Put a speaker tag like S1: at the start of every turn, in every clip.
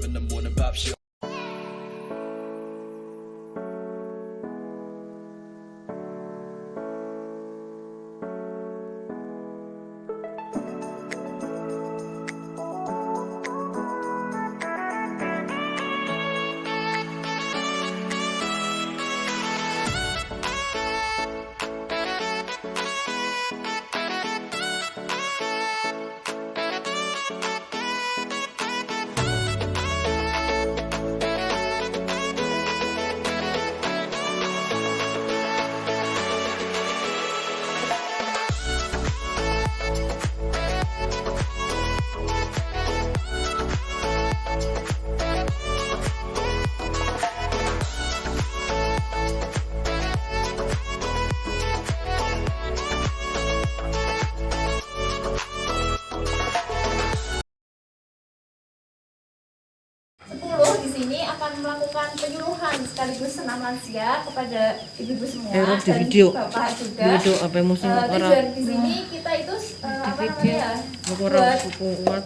S1: in the morning pop shit.
S2: Di sini akan melakukan penyuluhan sekaligus senam lansia kepada ibu-ibu semua dan bapak juga. Tujuan di sini kita itu buat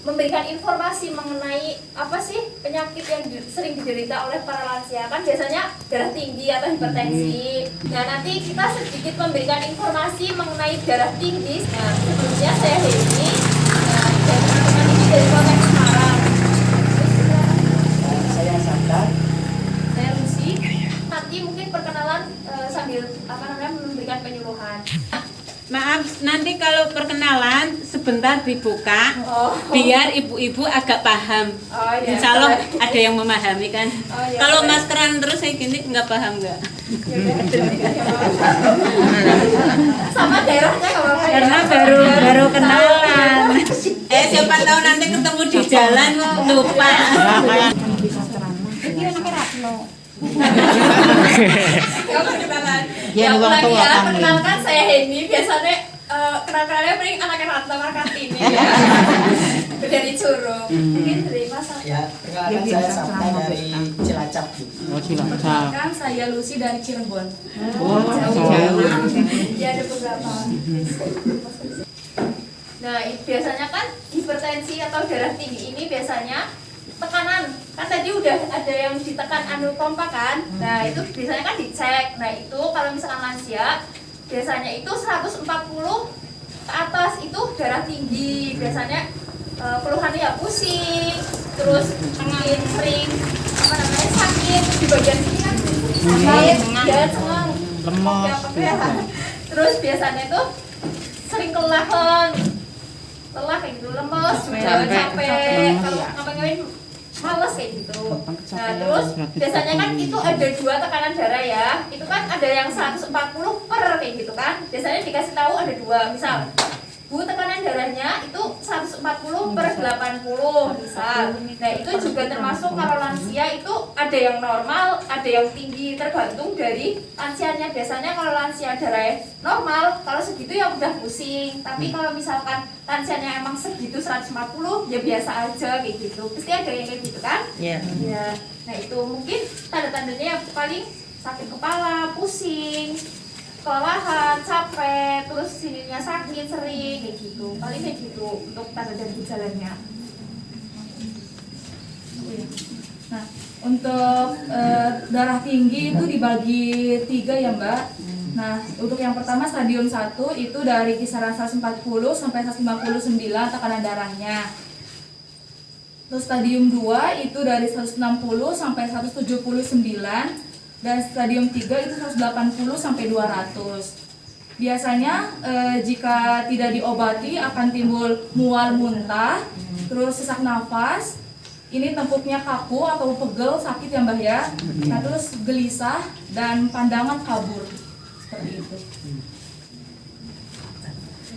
S2: memberikan informasi mengenai apa sih penyakit yang sering diderita oleh para lansia. Kan biasanya darah tinggi atau hipertensi. Nah, nanti kita sedikit memberikan informasi mengenai darah tinggi. Nah, sebelumnya saya Heni, nah, dan teman-teman ini dari Kota Semarang.
S3: Saya Santa.
S2: Saya Lucy. Nanti mungkin perkenalan sambil memberikan penyuluhan.
S4: Maaf, nanti kalau perkenalan sebentar dibuka, biar ibu-ibu agak paham.
S2: Iya.
S4: Insya Allah ada yang memahami kan.
S2: Iya,
S4: Kalau
S2: boleh.
S4: maskeran terus saya gini nggak paham nggak?
S2: Sama daerahnya nggak apa-apa ya?
S4: Karena baru kenalan. Siapa tahu nanti ketemu di jalan lupa.
S2: Ya, ulangi ya, perkenalkan saya Heni. Biasanya kenal-kenalnya paling anaknya Ratna Kartini ya. Dari Curug. Mungkin dari masa.
S3: Ya, perkenalkan saya Sabta dari Cilacap.
S2: Perkenalkan saya Lucy dari Cirebon. Ya, ada beberapa. Nah, biasanya kan hipertensi atau darah tinggi ini biasanya tekanan, kan tadi udah ada yang ditekan anu pompa kan. Nah, itu biasanya kan dicek. Nah, itu kalau misalkan lansia biasanya itu 140 ke atas itu darah tinggi. Biasanya keluhannya ya pusing, terus angin sering sakit di bagian sini kan sakit, ya cengang, lemas. Terus biasanya itu sering kelelahan, lelah kayak gitu, lemes juga, capek, kalau ngapain males kayak gitu. Nah, terus biasanya kan itu ada 2 tekanan darah ya. Itu kan ada yang 140 per kayak gitu kan. Biasanya dikasih tahu ada 2. Misal Bu, tekanan darahnya itu 140 per 80 misal. Nah, itu juga termasuk kalau lansia itu ada yang normal, ada yang tinggi, tergantung dari lansianya. Biasanya kalau lansia darahnya normal, kalau segitu ya udah pusing. Tapi kalau misalkan lansianya emang segitu 140, ya biasa aja kayak gitu. Pasti ada yang kayak gitu kan?
S4: Iya.
S2: Ya. Nah, itu mungkin tanda-tandanya paling sakit kepala, pusing, kelelahan, capek, terus sininya sakit sering kayak gitu. Paling kayak gitu untuk tanda dan gejalanya.
S5: Nah, untuk darah tinggi itu dibagi 3 ya Mbak. Nah, untuk yang pertama stadium 1 itu dari kisaran 140 sampai 159 tekanan darahnya. Terus stadium 2 itu dari 160 sampai 179. Dan stadium 3 itu 180 sampai 200. Biasanya jika tidak diobati akan timbul mual muntah, terus sesak nafas, ini tengkuknya kaku atau pegel, sakit ya Mbak ya. Nah, terus gelisah dan pandangan kabur. Seperti itu.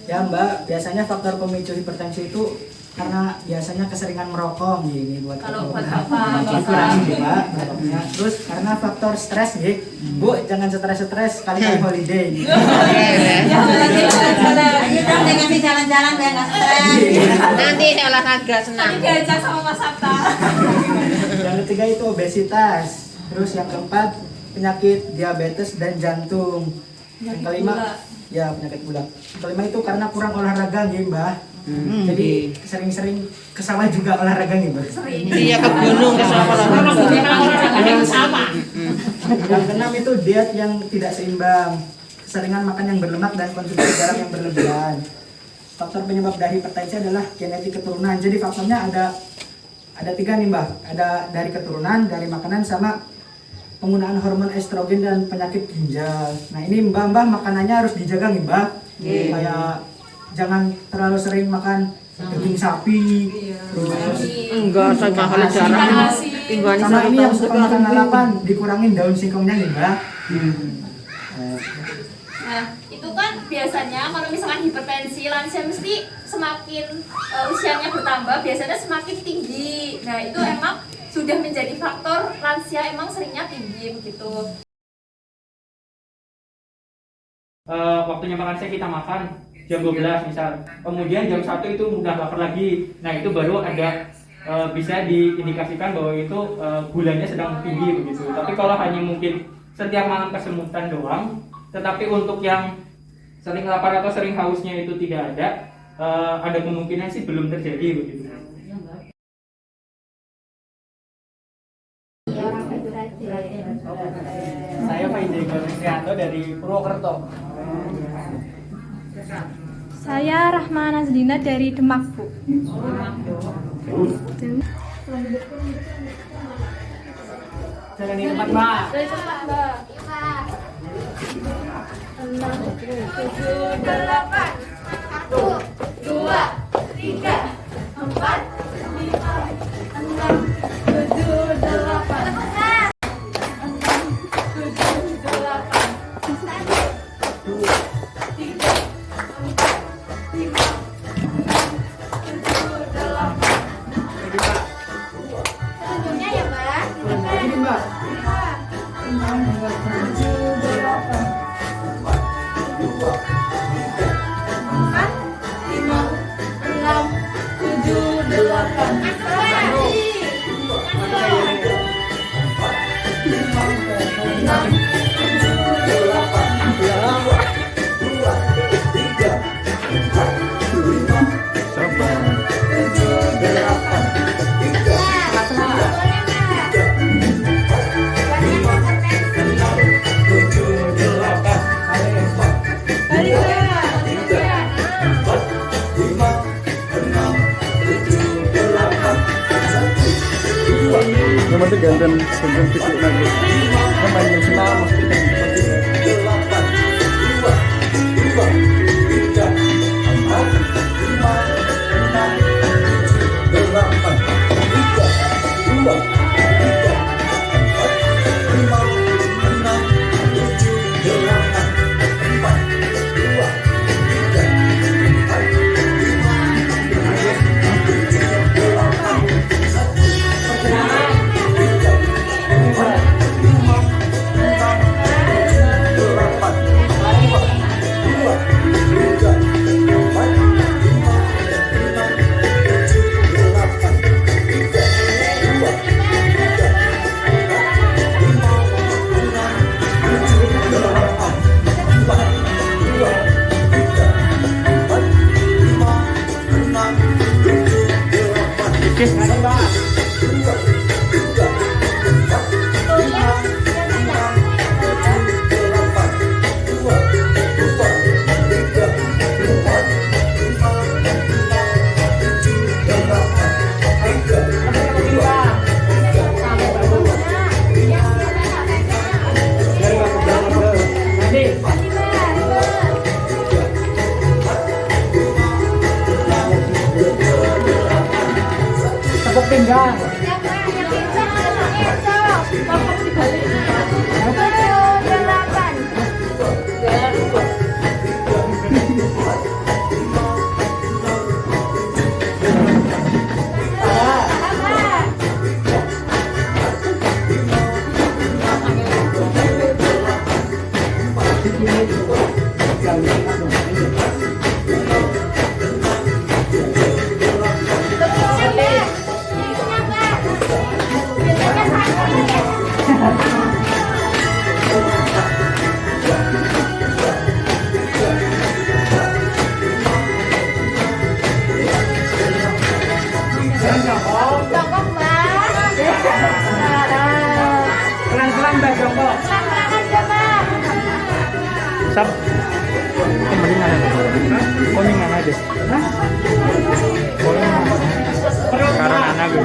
S3: Ya Mbak, biasanya faktor pemicu hipertensi itu karena biasanya keseringan merokok gini buat
S2: Kalau buat
S3: apa? Dikurangi Mbak merokoknya. Terus karena faktor stres nih, Bu jangan stres-stres kali-kali holiday.
S4: Nanti kasih jalan-jalan biar nggak stres. Nanti saya olahraga senang.
S2: Tadi diajak sama Mas Sabta.
S3: Yang ketiga itu obesitas. Terus yang keempat penyakit diabetes dan jantung. Yang kelima ya penyakit gula. Yang kelima itu karena kurang olahraga nih Mbak. Jadi sering-sering ke sawah juga olahraga nih Mbak.
S2: Sering.
S4: Iya ke gunung ke sawah.
S3: Yang keenam itu diet yang tidak seimbang, keseringan makan yang berlemak dan konsumsi garam yang berlebihan. Faktor penyebab dari hipertensi adalah genetik keturunan. Jadi faktornya ada 3 nih Mbak. Ada dari keturunan, dari makanan, sama penggunaan hormon estrogen dan penyakit ginjal. Nah ini Mbak makanannya harus dijaga nih Mbak. Kayak jangan terlalu sering makan daging sapi, terus
S4: Enggak, saya mahal jarang. Tinggalnya
S3: sama ini yang
S4: satu
S3: suka makan lalapan dikurangin daun singkongnya nih Mbak.
S2: Nah, itu kan biasanya kalau misalkan hipertensi lansia mesti semakin usianya bertambah, biasanya semakin tinggi. Nah, itu emang sudah menjadi faktor lansia emang seringnya tinggi begitu.
S1: Waktunya makan siang kita makan jam 12 misal, kemudian jam 1 itu mudah lapar lagi. Nah itu baru ada bisa diindikasikan bahwa itu gulanya sedang tinggi begitu. Tapi kalau hanya mungkin setiap malam kesemutan doang, tetapi untuk yang sering lapar atau sering hausnya itu tidak ada kemungkinan sih belum terjadi begitu.
S3: Saya Pak Indra Kristianto dari Purwokerto.
S6: Saya Rahma Nazlina dari Demak, Bu.
S3: Jangan di tempat Mbak.
S2: Dari tempat Mbak. 6, 7, 8, 1, 2, 3, 4, 5, 6, 7, 8. Tunjuknya ya Mbak.
S3: Ini Mbak.
S7: Yang penting gantian fisik lagi. Main maksimal mesti
S3: Tepuk pinggang.
S2: Biasanya 1 ya.
S1: Sab. Kuningan. Kuningan aja. Hah? Kuningan. Karena anak gue.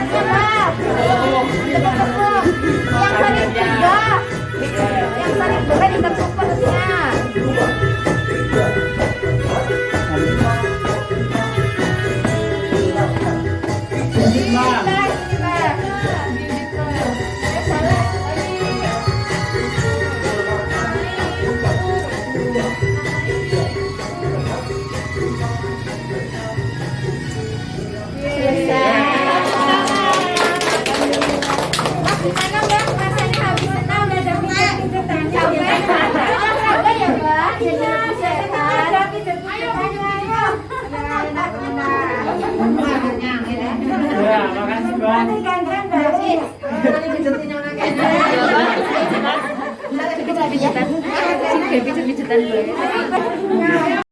S2: Yang saling juga. Yang saling juga di tempat perutnya. Gimana Mbak? Rasanya habis senang udah ada pijet-pijetannya. Capek ya Mbak? Iya, ada pijet-pijetannya. Ayo.
S1: Ya, makasih Bang.
S2: Gantian Mbak. Mana pijetin yang lagi? Pijet-pijetan. Pijet-pijetan Mbak.